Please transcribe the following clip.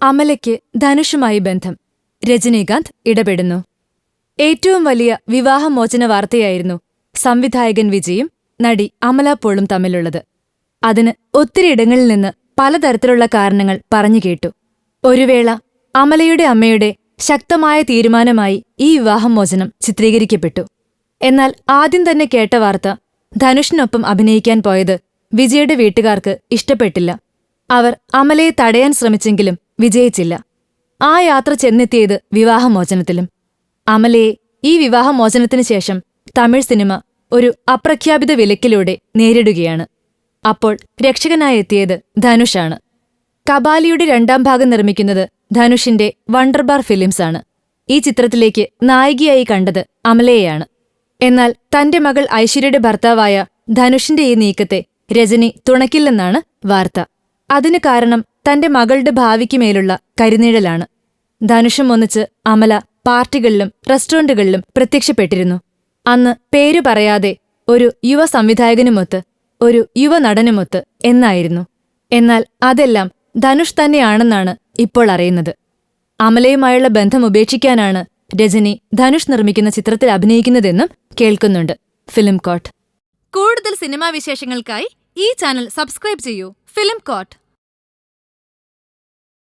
അമലയ്ക്ക് ധനുഷുമായി ബന്ധം. രജനീകാന്ത് ഇടപെടുന്നു. ഏറ്റവും വലിയ വിവാഹമോചന വാർത്തയായിരുന്നു സംവിധായകൻ വിജയും നടി അമല പോളും തമ്മിലുള്ളത്. അതിന് ഒത്തിരിയിടങ്ങളിൽ നിന്ന് പലതരത്തിലുള്ള കാരണങ്ങൾ പറഞ്ഞുകേട്ടു. ഒരു വേള അമലയുടെ അമ്മയുടെ ശക്തമായ തീരുമാനമായി ഈ വിവാഹമോചനം ചിത്രീകരിക്കപ്പെട്ടു. എന്നാൽ ആദ്യം തന്നെ കേട്ട വാർത്ത ധനുഷിനൊപ്പം അഭിനയിക്കാൻ പോയത് വിജയുടെ വീട്ടുകാർക്ക് ഇഷ്ടപ്പെട്ടില്ല. അവർ അമലയെ തടയാൻ ശ്രമിച്ചെങ്കിലും വിജയിച്ചില്ല. ആ യാത്ര ചെന്നെത്തിയത് വിവാഹമോചനത്തിലും. അമലയെ ഈ വിവാഹമോചനത്തിനു ശേഷം തമിഴ് സിനിമ ഒരു അപ്രഖ്യാപിത വിലക്കിലൂടെ നേരിടുകയാണ്. അപ്പോൾ രക്ഷകനായെത്തിയത് ധനുഷാണ്. കബാലിയുടെ 2ാം ഭാഗം നിർമ്മിക്കുന്നത് ധനുഷിന്റെ വണ്ടർബാർ ഫിലിംസാണ്. ഈ ചിത്രത്തിലേക്ക് നായികയായി കണ്ടത് അമലയെയാണ്. എന്നാൽ തന്റെ മകൾ ഐശ്വര്യയുടെ ഭർത്താവായ ധനുഷിന്റെ ഈ നീക്കത്തെ രജനി തുണയ്ക്കില്ലെന്നാണ് വാർത്ത. അതിനു കാരണം തന്റെ മകളുടെ ഭാവിക്ക് മേലുള്ള കരുനീഴലാണ്. ധനുഷും ഒന്നിച്ച് അമല പാർട്ടികളിലും റെസ്റ്റോറന്റുകളിലും പ്രത്യക്ഷപ്പെട്ടിരുന്നു. അന്ന് പേരു പറയാതെ ഒരു യുവ സംവിധായകനുമൊത്ത്, ഒരു യുവനടനുമൊത്ത് എന്നായിരുന്നു. എന്നാൽ അതെല്ലാം ധനുഷ് തന്നെയാണെന്നാണ് ഇപ്പോൾ അറിയുന്നത്. അമലയുമായുള്ള ബന്ധം ഉപേക്ഷിക്കാനാണ് രജനി ധനുഷ് നിർമ്മിക്കുന്ന ചിത്രത്തിൽ അഭിനയിക്കുന്നതെന്നും കേൾക്കുന്നുണ്ട്. Film court. കൂടുതൽ സിനിമാ വിശേഷങ്ങൾക്കായി ഈ ചാനൽ സബ്സ്ക്രൈബ് ചെയ്യൂ. Film coat.